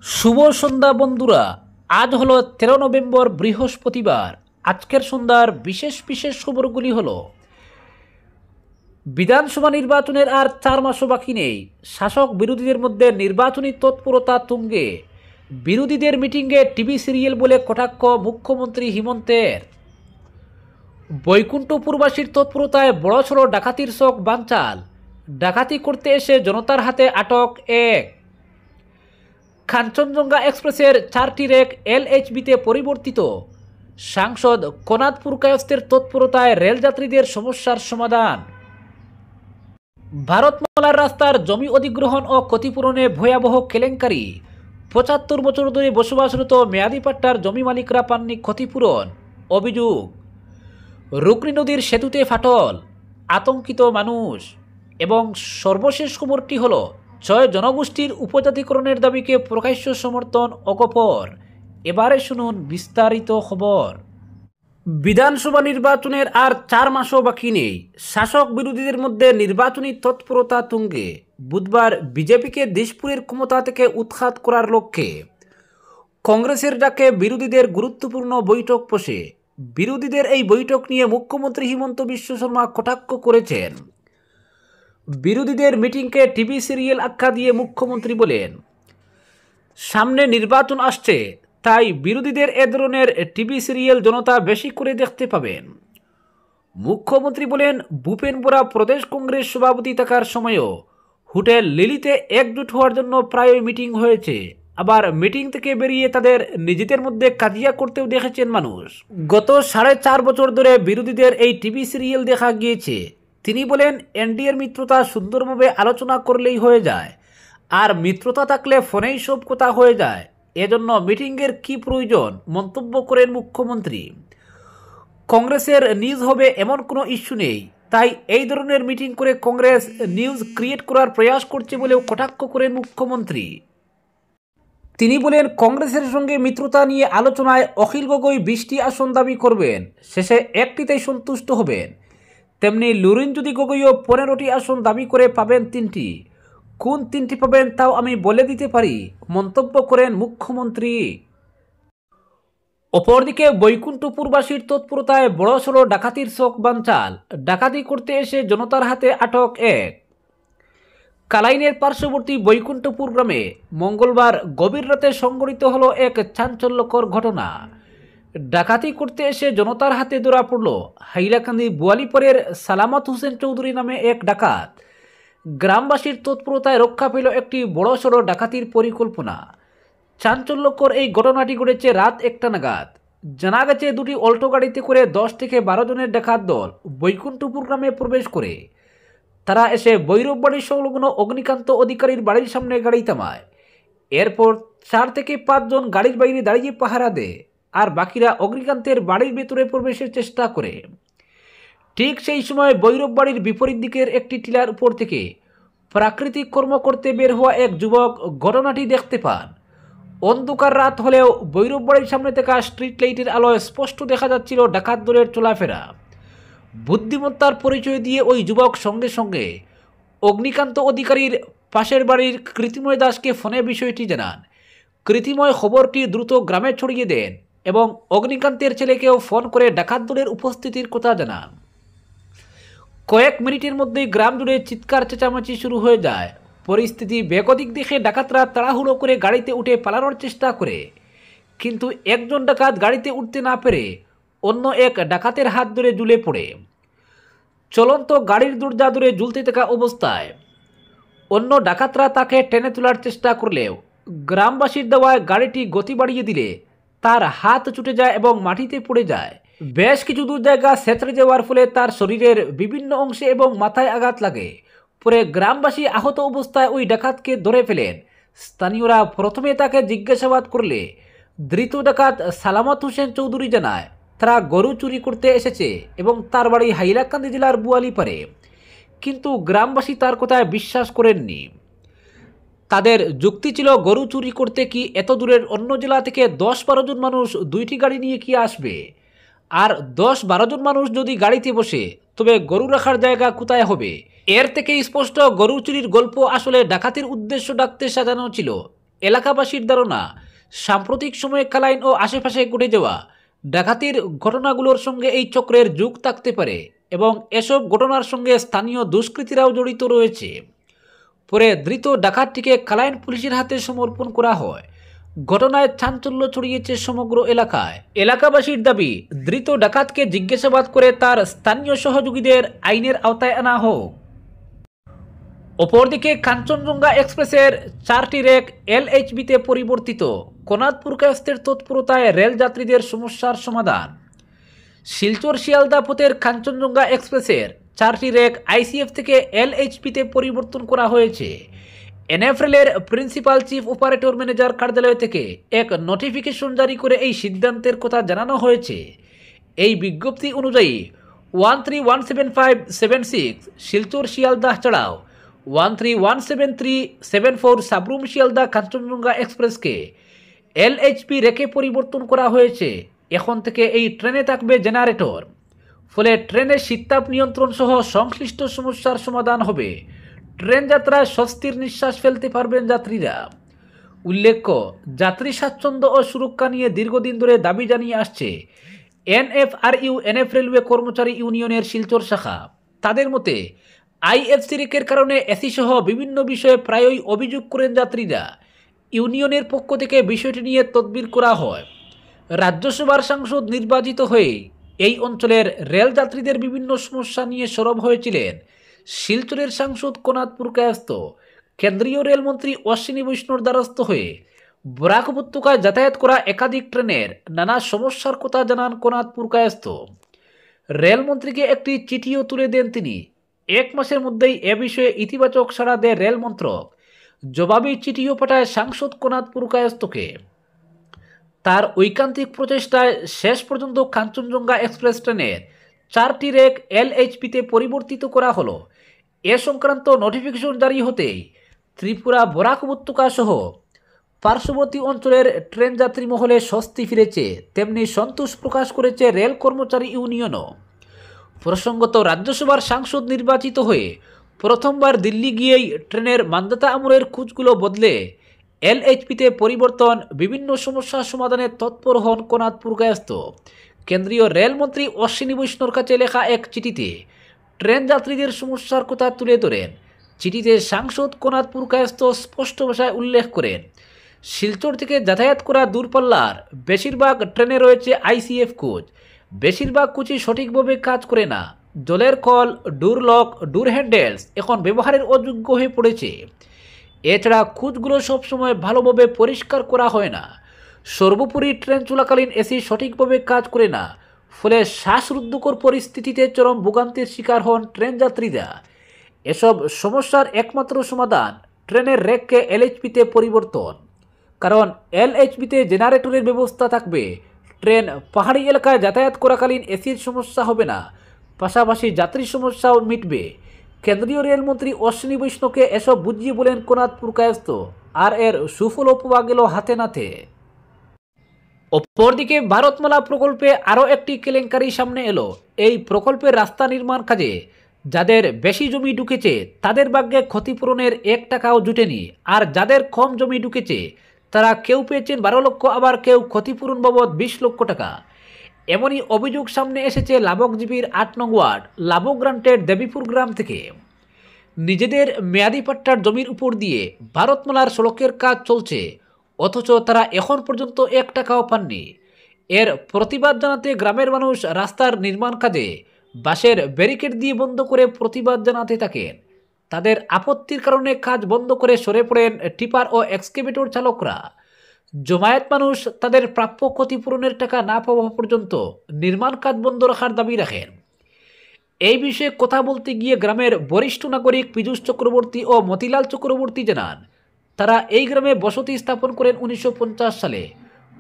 শুভ সন্ধ্যা বন্ধুরা। আজ হলো 13 নভেম্বর বৃহস্পতিবার। আজকের সন্ধ্যার বিশেষ বিশেষ খবরগুলি হলো: বিধানসভা নির্বাচনের আর 4 মাসও বাকি নেই। শাসক বিরোধীদের মধ্যে নির্বাচনী তৎপরতা তুঙ্গে। বিরোধীদের মিটিংয়ে টিভি সিরিয়াল বলে কটাক্ষ মুখ্যমন্ত্রী হিমন্তের। বৈকুণ্ঠপুরবাসীর তৎপরতায় বড়সড় ডাকাতির শখ বানচাল। ডাকাতি করতে এসে জনতার হাতে আটক এক। কাঞ্চনজঙ্ঘা এক্সপ্রেসের 4টি রেক এলএইচবিতে পরিবর্তিত। সাংসদ কনাদ পুরকায়স্থের তৎপরতায় রেলযাত্রীদের সমস্যার সমাধান। ভারতমালার রাস্তার জমি অধিগ্রহণ ও ক্ষতিপূরণে ভয়াবহ কেলেঙ্কারি। 75 বছর ধরে বসবাসরত মেয়াদি পাট্টার জমি মালিকরা পাননি ক্ষতিপূরণ। অভিযোগ, রুকনি নদীর সেতুতে ফাটল, আতঙ্কিত মানুষ। এবং সর্বশেষ খবরটি হল 6 জনগোষ্ঠীর উপজাতিকরণের দাবিকে প্রকাশ্য সমর্থন অগপর। এবারে শুনুন বিস্তারিত খবর। বিধানসভা নির্বাচনের আর 4 মাসও বাকি নেই। শাসক বিরোধীদের মধ্যে নির্বাচনী তৎপরতা তুঙ্গে। বুধবার বিজেপিকে দিশপুরের ক্ষমতা থেকে উৎখাত করার লক্ষ্যে কংগ্রেসের ডাকে বিরোধীদের গুরুত্বপূর্ণ বৈঠক বসে। বিরোধীদের এই বৈঠক নিয়ে মুখ্যমন্ত্রী হিমন্ত বিশ্ব শর্মা কটাক্ষ করেছেন। বিরোধীদের মিটিংকে টিভি সিরিয়াল আখ্যা দিয়ে মুখ্যমন্ত্রী বলেন, সামনে নির্বাচন আসছে, তাই বিরোধীদের এ ধরনের টিভি সিরিয়াল জনতা বেশি করে দেখতে পাবেন। মুখ্যমন্ত্রী বলেন, ভূপেন বোরা প্রদেশ কংগ্রেস সভাপতি থাকার সময়ও হোটেল লিলিতে একজোট হওয়ার জন্য প্রায় মিটিং হয়েছে। আবার মিটিং থেকে বেরিয়ে তাদের নিজেদের মধ্যে কাজিয়া করতেও দেখেছেন মানুষ। গত 4.5 বছর ধরে বিরোধীদের এই টিভি সিরিয়াল দেখা গিয়েছে। তিনি বলেন, এনডিএর মিত্রতা সুন্দরভাবে আলোচনা করলেই হয়ে যায়, আর মিত্রতা থাকলে ফোনেই সব কথা হয়ে যায়। এজন্য মিটিংয়ের কি প্রয়োজন, মন্তব্য করেন মুখ্যমন্ত্রী। কংগ্রেসের নিউজ হবে এমন কোনো ইস্যু নেই, তাই এই ধরনের মিটিং করে কংগ্রেস নিউজ ক্রিয়েট করার প্রয়াস করছে বলেও কটাক্ষ করেন মুখ্যমন্ত্রী। তিনি বলেন, কংগ্রেসের সঙ্গে মিত্রতা নিয়ে আলোচনায় অখিল গগৈ 20টি আসন দাবি করবেন, শেষে একটিতেই সন্তুষ্ট হবেন। তেমনি লুরিনজ্যোতি গগৈও 15টি আসন দাবি করে পাবেন 3টি। কোন 3টি পাবেন তাও আমি বলে দিতে পারি, মন্তব্য করেন মুখ্যমন্ত্রী। অপরদিকে বৈকুণ্ঠপুরবাসীর তৎপরতায় বড়সড় ডাকাতির শখ বানচাল। ডাকাতি করতে এসে জনতার হাতে আটক এক। কালাইনের পার্শ্ববর্তী বৈকুণ্ঠপুর গ্রামে মঙ্গলবার গভীর রাতে সংঘটিত হল এক চাঞ্চল্যকর ঘটনা। ডাকাতি করতে এসে জনতার হাতে ধরা পড়ল হাইলাকান্দি বোয়ালিপাড়ের সালামত হোসেন চৌধুরী নামে এক ডাকাত। গ্রামবাসীর তৎপরতায় রক্ষা পেল একটি বড়সড় ডাকাতির পরিকল্পনা। চাঞ্চল্যকর এই ঘটনাটি ঘটেছে রাত 1টা নাগাদ। জানা গেছে, 2টি অল্টো গাড়িতে করে 10 থেকে 12 জনের ডাকাত দল বৈকুণ্ঠপুর গ্রামে প্রবেশ করে। তারা এসে ভৈরব বাড়ির সংলগ্ন অগ্নিকান্ত অধিকারীর বাড়ির সামনে গাড়ি থামায়। এরপর 4 থেকে 5 জন গাড়ির বাইরে দাঁড়িয়ে পাহারা দেয়, আর বাকিরা অগ্নিকান্তের বাড়ির ভেতরে প্রবেশের চেষ্টা করে। ঠিক সেই সময় ভৈরব বাড়ির বিপরীত দিকের একটি টিলার উপর থেকে প্রাকৃতিক কর্ম করতে বের হওয়া এক যুবক ঘটনাটি দেখতে পান। অন্ধকার রাত হলেও ভৈরব বাড়ির সামনে থাকা স্ট্রিট লাইটের আলোয় স্পষ্ট দেখা যাচ্ছিল ডাকাত দলের চলাফেরা। বুদ্ধিমত্তার পরিচয় দিয়ে ওই যুবক সঙ্গে সঙ্গে অগ্নিকান্ত অধিকারীর পাশের বাড়ির কৃতিময় দাসকে ফোনে বিষয়টি জানান। কৃতিময় খবরটি দ্রুত গ্রামে ছড়িয়ে দেন এবং অগ্নিকান্তের ছেলেকেও ফোন করে ডাকাত দলের উপস্থিতির কথা জানান। কয়েক মিনিটের মধ্যেই গ্রাম জুড়ে চিৎকার চেঁচামেচি শুরু হয়ে যায়। পরিস্থিতি বেগতিক দেখে ডাকাতরা তাড়াহুড়ো করে গাড়িতে উঠে পালানোর চেষ্টা করে, কিন্তু একজন ডাকাত গাড়িতে উঠতে না পেরে অন্য এক ডাকাতের হাত ধরে ঝুলে পড়ে। চলন্ত গাড়ির দরজা ধরে ঝুলতে থাকা অবস্থায় অন্য ডাকাতরা তাকে টেনে তোলার চেষ্টা করলেও গ্রামবাসীর দেওয়ায় গাড়িটি গতি বাড়িয়ে দিলে তার হাত ছুটে যায় এবং মাটিতে পড়ে যায়। বেশ কিছু দূর জায়গা ছেঁচড়ে যাওয়ার ফলে তার শরীরের বিভিন্ন অংশে এবং মাথায় আঘাত লাগে। পরে গ্রামবাসী আহত অবস্থায় ওই ডাকাতকে ধরে ফেলেন। স্থানীয়রা প্রথমে তাকে জিজ্ঞাসাবাদ করলে ধৃত ডাকাত সালামত হোসেন চৌধুরী জানায়, তারা গরু চুরি করতে এসেছে এবং তার বাড়ি হাইলাকান্দি জেলার বোয়ালিপাড়ে। কিন্তু গ্রামবাসী তার কথায় বিশ্বাস করেননি। তাদের যুক্তি ছিল, গরু চুরি করতে কি এত দূরের অন্য জেলা থেকে 10-12 জন মানুষ 2টি গাড়ি নিয়ে কি আসবে? আর 10-12 জন মানুষ যদি গাড়িতে বসে, তবে গরু রাখার জায়গা কোথায় হবে? এর থেকে স্পষ্ট গরু চুরির গল্প আসলে ডাকাতির উদ্দেশ্য ডাকতে সাজানো ছিল। এলাকাবাসীর ধারণা, সাম্প্রতিক সময়ে কালাইন ও আশেপাশে ঘটে যাওয়া ডাকাতির ঘটনাগুলোর সঙ্গে এই চক্রের যোগ থাকতে পারে এবং এসব ঘটনার সঙ্গে স্থানীয় দুষ্কৃতীরাও জড়িত রয়েছে। পরে ধৃত ডাকাতটিকে কালাইন পুলিশের হাতে সমর্পণ করা হয়। ঘটনায় চাঞ্চল্য ছড়িয়েছে সমগ্র এলাকায়। এলাকাবাসীর দাবি, ধৃত ডাকাতকে জিজ্ঞাসাবাদ করে তার স্থানীয় সহযোগীদের আইনের আওতায় আনা হোক। অপরদিকে কাঞ্চনজঙ্ঘা এক্সপ্রেসের 4টি রেক এলএইচবিতে পরিবর্তিত, কোনাদপুর কায়স্থের তৎপরতায় রেল যাত্রীদের সমস্যার সমাধান। শিলচর শিয়ালদা পথের কাঞ্চনজঙ্ঘা এক্সপ্রেসের 4টি রেক আইসিএফ থেকে এলএইচবিতে পরিবর্তন করা হয়েছে। এনএফএলের প্রিন্সিপাল চিফ অপারেটর ম্যানেজার কার্যালয় থেকে এক নোটিফিকেশন জারি করে এই সিদ্ধান্তের কথা জানানো হয়েছে। এই বিজ্ঞপ্তি অনুযায়ী 131757 শিলচর শিয়ালদা ছাড়াও 131774 সাবরুম শিয়ালদা কাঞ্চনজঙ্ঘা এক্সপ্রেসকে এলএইচপি রেকে পরিবর্তন করা হয়েছে। এখন থেকে এই ট্রেনে থাকবে জেনারেটর, ফলে ট্রেনের শীততাপ নিয়ন্ত্রণ সহ সংশ্লিষ্ট সমস্যার সমাধান হবে। ট্রেন যাত্রায় স্বস্তির নিঃশ্বাস ফেলতে পারবেন যাত্রীরা। উল্লেখ্য, যাত্রী স্বাচ্ছন্দ্য ও সুরক্ষা নিয়ে দীর্ঘদিন ধরে দাবি জানিয়ে আসছে এনএফআরইউ এনএফ রেলওয়ে কর্মচারী ইউনিয়নের শিলচর শাখা। তাদের মতে আইএফসি রেকের কারণে এসি সহ বিভিন্ন বিষয়ে প্রায়ই অভিযোগ করেন যাত্রীরা। ইউনিয়নের পক্ষ থেকে বিষয়টি নিয়ে তদবির করা হয়। রাজ্যসভার সাংসদ নির্বাচিত হয়ে এই অঞ্চলের রেল যাত্রীদের বিভিন্ন সমস্যা নিয়ে সরব হয়েছিলেন শিলচরের সাংসদ কোনাদপুর কায়স্থ। কেন্দ্রীয় রেলমন্ত্রী অশ্বিনী বৈষ্ণব দ্বারস্থ হয়ে বরাক উপত্যকায় যাতায়াত করা একাধিক ট্রেনের নানা সমস্যার কথা জানান কোনাদপুর কায়স্থ। রেলমন্ত্রীকে একটি চিঠিও তুলে দেন তিনি। 1 মাসের মধ্যেই এ বিষয়ে ইতিবাচক সাড়া দেয় রেল মন্ত্রক। জবাবি চিঠিও পাঠায় সাংসদ কোনাদপুর কায়স্থকে। তার ঐকান্তিক প্রচেষ্টায় শেষ পর্যন্ত কাঞ্চনজঙ্ঘা এক্সপ্রেস ট্রেনের 4টি রেক এলএইচপিতে পরিবর্তিত করা হলো। এ সংক্রান্ত নোটিফিকেশন জারি হতেই ত্রিপুরা বরাক উপত্যকা সহ পার্শ্ববর্তী অঞ্চলের ট্রেন যাত্রী মহলে স্বস্তি ফিরেছে, তেমনি সন্তোষ প্রকাশ করেছে রেল কর্মচারী ইউনিয়নও। প্রসঙ্গত, রাজ্যসভার সাংসদ নির্বাচিত হয়ে প্রথমবার দিল্লি গিয়েই ট্রেনের মান্দাতা আমলের কোচগুলো বদলে এলএইচপিতে পরিবর্তন, বিভিন্ন সমস্যা সমাধানে তৎপর হন কোনাদপুর কায়স্থ। কেন্দ্রীয় রেলমন্ত্রী অশ্বিনী বৈষ্ণবর কাছে লেখা এক চিঠিতে ট্রেন যাত্রীদের সমস্যার কথা তুলে ধরেন। চিঠিতে সাংসদ কোনাদপুর কায়স্থ স্পষ্ট ভাষায় উল্লেখ করেন, শিলচর থেকে যাতায়াত করা দূরপাল্লার বেশিরভাগ ট্রেনে রয়েছে আইসিএফ কোচ। বেশিরভাগ কোচই সঠিকভাবে কাজ করে না। জলের কল, ডোর লক, ডোর হ্যান্ডেলস এখন ব্যবহারের অযোগ্য হয়ে পড়েছে। এছাড়া কোচগুলো সবসময় ভালোভাবে পরিষ্কার করা হয় না। সর্বোপরি ট্রেন চলাকালীন এসি সঠিকভাবে কাজ করে না, ফলে শ্বাসরুদ্ধকর পরিস্থিতিতে চরম ভোগান্তির শিকার হন ট্রেন যাত্রীরা। এসব সমস্যার একমাত্র সমাধান ট্রেনের রেককে এলএইচপিতে পরিবর্তন। কারণ এলএইচপিতে জেনারেটরের ব্যবস্থা থাকবে। ট্রেন পাহাড়ি এলাকায় যাতায়াত করাকালীন এসির সমস্যা হবে না, পাশাপাশি যাত্রী সমস্যাও মিটবে। কেন্দ্রীয় রেলমন্ত্রী অশ্বিনী বৈষ্ণবকে এসব বুঝিয়ে বলেন কোনাদপুর কায়স্থ, আর এর সুফল পাওয়া গেল হাতে নাতে। অপরদিকে ভারতমালা প্রকল্পে আরও একটি কেলেঙ্কারি সামনে এলো। এই প্রকল্পের রাস্তা নির্মাণ কাজে যাদের বেশি জমি ঢুকেছে তাদের ভাগ্যে ক্ষতিপূরণের 1 টাকাও জুটেনি, আর যাদের কম জমি ঢুকেছে তারা কেউ পেয়েছেন 12 লক্ষ, আবার কেউ ক্ষতিপূরণ বাবদ 20 লক্ষ টাকা। এমনই অভিযোগ সামনে এসেছে লাবকজীবীর 8 নং ওয়ার্ড লাবক গ্রান্টের দেবীপুর গ্রাম থেকে। নিজেদের মেয়াদি পাট্টার জমির উপর দিয়ে ভারতমালার সড়কের কাজ চলছে, অথচ তারা এখন পর্যন্ত 1 টাকাও পাননি। এর প্রতিবাদ জানাতে গ্রামের মানুষ রাস্তার নির্মাণ কাজে বাঁশের ব্যারিকেড দিয়ে বন্ধ করে প্রতিবাদ জানাতে থাকেন। তাদের আপত্তির কারণে কাজ বন্ধ করে সরে পড়েন টিপার ও এক্সকেভেটর চালকরা। জমায়েত মানুষ তাদের প্রাপ্য ক্ষতিপূরণের টাকা না পাওয়া পর্যন্ত নির্মাণ কাজ বন্ধ রাখার দাবি রাখেন। এই বিষয়ে কথা বলতে গিয়ে গ্রামের বরিষ্ঠ নাগরিক পীযূষ চক্রবর্তী ও মতিলাল চক্রবর্তী জানান, তারা এই গ্রামে বসতি স্থাপন করেন 1950 সালে।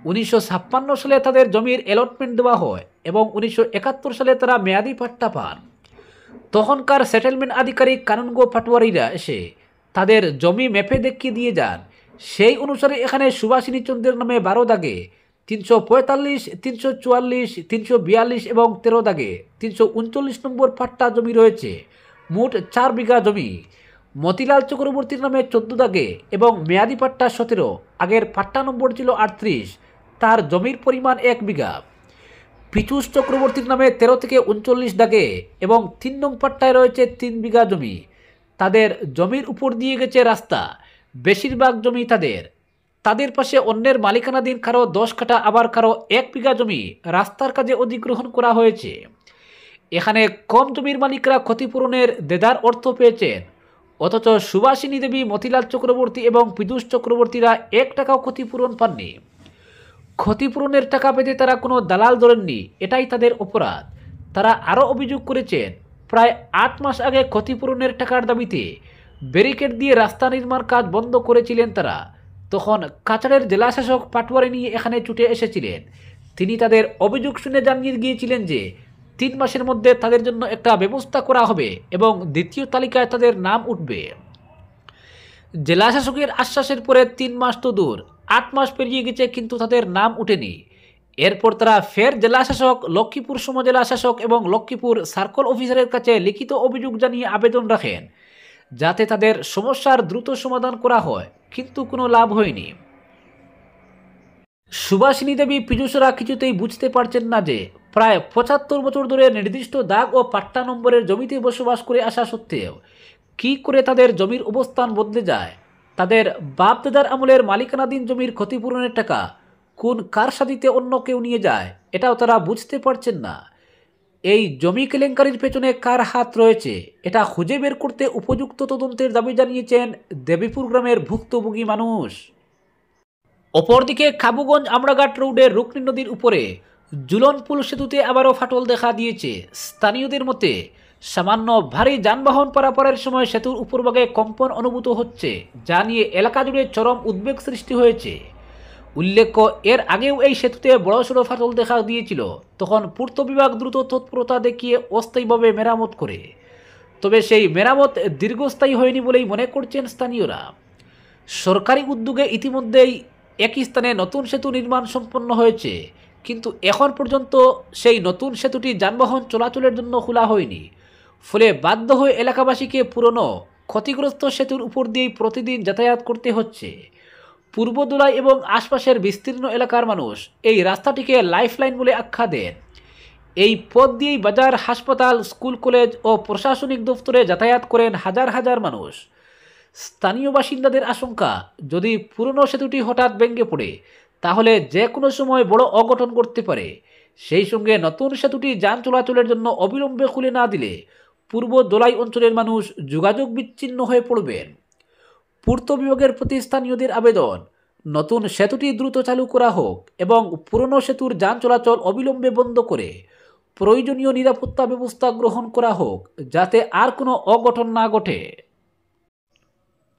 1956 সালে তাদের জমির অ্যালটমেন্ট দেওয়া হয় এবং 1971 সালে তারা মেয়াদি পাট্টা পান। তখনকার সেটেলমেন্ট আধিকারিক কানুনগো পাটোয়ারিরা এসে তাদের জমি ম্যাপে দেখিয়ে দিয়ে যান। সেই অনুসারে এখানে সুভাষিনী চন্দ্রের নামে 12 দাগে 345, 344, 342 এবং 13 দাগে 339 নম্বর পাট্টা জমি রয়েছে। মোট 4 বিঘা জমি। মতিলাল চক্রবর্তীর নামে 14 দাগে এবং মেয়াদি পাট্টা 17, আগের পাট্টা নম্বর ছিল 38, তার জমির পরিমাণ 1 বিঘা। পীযূষ চক্রবর্তীর নামে 13 থেকে 39 দাগে এবং 3 নং পাট্টায় রয়েছে 3 বিঘা জমি। তাদের জমির উপর দিয়ে গেছে রাস্তা, বেশিরভাগ জমি তাদের পাশে অন্যের মালিকানাধীন কারো 10 কাঠা আবার কারো 1 বিঘা জমি রাস্তার কাজে অধিগ্রহণ করা হয়েছে। এখানে কম জমির মালিকরা ক্ষতিপূরণের দেদার অর্থ পেয়েছেন, অথচ সুভাষিনী দেবী, মতিলাল চক্রবর্তী এবং পীযূষ চক্রবর্তীরা 1 টাকাও ক্ষতিপূরণ পাননি। ক্ষতিপূরণের টাকা পেতে তারা কোনো দালাল ধরেননি, এটাই তাদের অপরাধ। তারা আরও অভিযোগ করেছেন, প্রায় 8 মাস আগে ক্ষতিপূরণের টাকার দাবিতে ব্যারিকেড দিয়ে রাস্তা নির্মাণ কাজ বন্ধ করেছিলেন তারা। তখন কাছাড়ের জেলাশাসক পাটোয়ারি নিয়ে এখানে ছুটে এসেছিলেন। তিনি তাদের অভিযোগ শুনে জানিয়ে গিয়েছিলেন যে 3 মাসের মধ্যে তাদের জন্য একটা ব্যবস্থা করা হবে এবং দ্বিতীয় তালিকায় তাদের নাম উঠবে। জেলাশাসকের আশ্বাসের পরে 3 মাস তো দূর, 8 মাস পেরিয়ে গেছে, কিন্তু তাদের নাম উঠেনি। এরপর তারা ফের জেলাশাসক, লক্ষ্মীপুর সমজেলা শাসক এবং লক্ষ্মীপুর সার্কল অফিসারের কাছে লিখিত অভিযোগ জানিয়ে আবেদন রাখেন যাতে তাদের সমস্যার দ্রুত সমাধান করা হয়, কিন্তু কোনো লাভ হয়নি। সুভাষিনী দেবী, পীযূষরা কিছুতেই বুঝতে পারছেন না যে প্রায় 75 বছর ধরে নির্দিষ্ট দাগ ও পাট্টা নম্বরের জমিতে বসবাস করে আসা সত্ত্বেও কী করে তাদের জমির অবস্থান বদলে যায়। তাদের বাপ দাদার আমলের মালিকানাধীন জমির ক্ষতিপূরণের টাকা কোন কারসাজিতে অন্য কেউ নিয়ে যায়, এটাও তারা বুঝতে পারছেন না। এই জমি কেলেঙ্কারির পেছনে কার হাত রয়েছে, এটা খুঁজে বের করতে উপযুক্ত তদন্তের দাবি জানিয়েছেন দেবীপুর গ্রামের ভুক্তভোগী মানুষ। অপরদিকে কাবুগঞ্জ আমরাঘাট রোডের রুকনি নদীর উপরে জুলনপুল সেতুতে আবারও ফাটল দেখা দিয়েছে। স্থানীয়দের মতে সামান্য ভারী যানবাহন পারাপারের সময় সেতুর উপরভাগে কম্পন অনুভূত হচ্ছে, যা নিয়ে এলাকা জুড়ে চরম উদ্বেগ সৃষ্টি হয়েছে। উল্লেখ্য, এর আগেও এই সেতুতে বড়সড় ফাটল দেখা দিয়েছিল, তখন পূর্ত বিভাগ দ্রুত তৎপরতা দেখিয়ে অস্থায়ীভাবে মেরামত করে। তবে সেই মেরামত দীর্ঘস্থায়ী হয়নি বলেই মনে করছেন স্থানীয়রা। সরকারি উদ্যোগে ইতিমধ্যেই একই স্থানে নতুন সেতু নির্মাণ সম্পন্ন হয়েছে, কিন্তু এখন পর্যন্ত সেই নতুন সেতুটি যানবাহন চলাচলের জন্য খোলা হয়নি। ফলে বাধ্য হয়ে এলাকাবাসীকে পুরনো ক্ষতিগ্রস্ত সেতুর উপর দিয়েই প্রতিদিন যাতায়াত করতে হচ্ছে। পূর্বদোলাই এবং আশপাশের বিস্তীর্ণ এলাকার মানুষ এই রাস্তাটিকে লাইফলাইন বলে আখ্যা দেন। এই পথ দিয়েই বাজার, হাসপাতাল, স্কুল, কলেজ ও প্রশাসনিক দপ্তরে যাতায়াত করেন হাজার হাজার মানুষ। স্থানীয় বাসিন্দাদের আশঙ্কা, যদি পুরনো সেতুটি হঠাৎ ভেঙে পড়ে তাহলে যে কোনো সময় বড় অঘটন ঘটতে পারে। সেই সঙ্গে নতুন সেতুটি যান চলাচলের জন্য অবিলম্বে খুলে না দিলে পূর্ব দোলাই অঞ্চলের মানুষ যোগাযোগ বিচ্ছিন্ন হয়ে পড়বেন। পূর্ত বিভাগের প্রতি স্থানীয়দের আবেদন, নতুন সেতুটি দ্রুত চালু করা হোক এবং পুরনো সেতুর যান চলাচল অবিলম্বে বন্ধ করে প্রয়োজনীয় নিরাপত্তা ব্যবস্থা গ্রহণ করা হোক, যাতে আর কোনো অঘটন না ঘটে।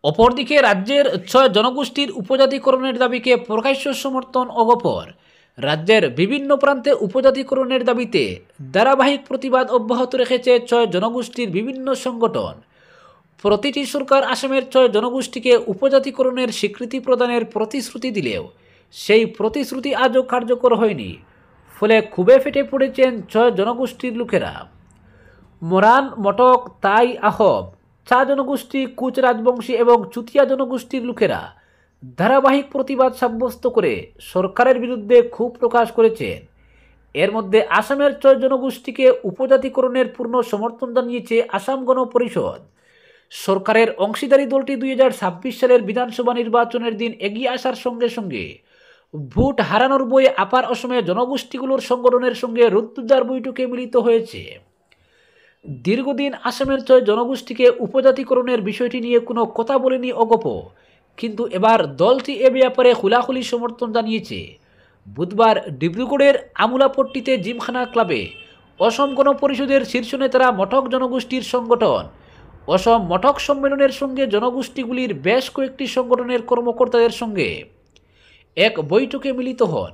অপরদিকে রাজ্যের 6 জনগোষ্ঠীর উপজাতিকরণের দাবিকে প্রকাশ্য সমর্থন অগপর। রাজ্যের বিভিন্ন প্রান্তে উপজাতিকরণের দাবিতে ধারাবাহিক প্রতিবাদ অব্যাহত রেখেছে 6 জনগোষ্ঠীর বিভিন্ন সংগঠন। প্রতিটি সরকার আসামের 6 জনগোষ্ঠীকে উপজাতিকরণের স্বীকৃতি প্রদানের প্রতিশ্রুতি দিলেও সেই প্রতিশ্রুতি আজও কার্যকর হয়নি। ফলে ক্ষোভে ফেটে পড়েছেন 6 জনগোষ্ঠীর লোকেরা। মোরান, মটক, তাই, আহব, চা জনগোষ্ঠী, কুচ রাজবংশী এবং চুতিয়া জনগোষ্ঠীর লোকেরা ধারাবাহিক প্রতিবাদ সাব্যস্ত করে সরকারের বিরুদ্ধে ক্ষোভ প্রকাশ করেছেন। এর মধ্যে আসামের 6 জনগোষ্ঠীকে উপজাতিকরণের পূর্ণ সমর্থন জানিয়েছে আসাম গণ পরিষদ। সরকারের অংশীদারি দলটি 2026 সালের বিধানসভা নির্বাচনের দিন এগিয়ে আসার সঙ্গে সঙ্গে ভোট হারানোর বয়ে আপার অসমে জনগোষ্ঠীগুলোর সংগঠনের সঙ্গে রুদ্ধদ্বার বৈঠকে মিলিত হয়েছে। দীর্ঘদিন আসামের 6 জনগোষ্ঠীকে উপজাতিকরণের বিষয়টি নিয়ে কোনো কথা বলেনি অগপ, কিন্তু এবার দলটি এ ব্যাপারে খোলাখুলি সমর্থন জানিয়েছে। বুধবার ডিব্রুগড়ের আমুলাপট্টিতে জিমখানা ক্লাবে অসম গণ পরিষদের শীর্ষ নেতারা মঠক জনগোষ্ঠীর সংগঠন অসম মঠক সম্মেলনের সঙ্গে জনগোষ্ঠীগুলির বেশ কয়েকটি সংগঠনের কর্মকর্তাদের সঙ্গে এক বৈঠকে মিলিত হন।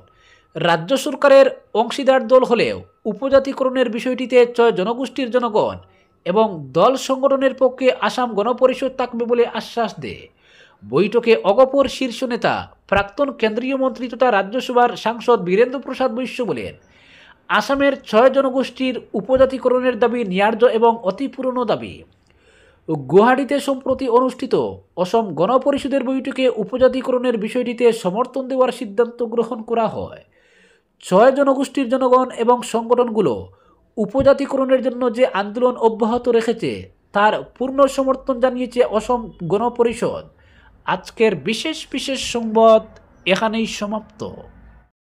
রাজ্য সরকারের অংশীদার দল হলেও উপজাতিকরণের বিষয়টিতে 6 জনগোষ্ঠীর জনগণ এবং দল সংগঠনের পক্ষে আসাম গণপরিষদ থাকবে বলে আশ্বাস দেয়। বৈঠকে অগপর শীর্ষ নেতা প্রাক্তন কেন্দ্রীয় মন্ত্রী তথা রাজ্যসভার সাংসদ বীরেন্দ্র প্রসাদ বৈশ্য বলেন, আসামের 6 জনগোষ্ঠীর উপজাতিকরণের দাবি ন্যায্য এবং অতি পুরনো দাবি। গুয়াহাটিতে সম্প্রতি অনুষ্ঠিত অসম গণপরিষদের বৈঠকে উপজাতিকরণের বিষয়টিতে সমর্থন দেওয়ার সিদ্ধান্ত গ্রহণ করা হয়। 6 জনগোষ্ঠীর জনগণ এবং সংগঠনগুলো উপজাতিকরণের জন্য যে আন্দোলন অব্যাহত রেখেছে তার পূর্ণ সমর্থন জানিয়েছে অসম গণপরিষদ। আজকের বিশেষ সংবাদ এখানেই সমাপ্ত।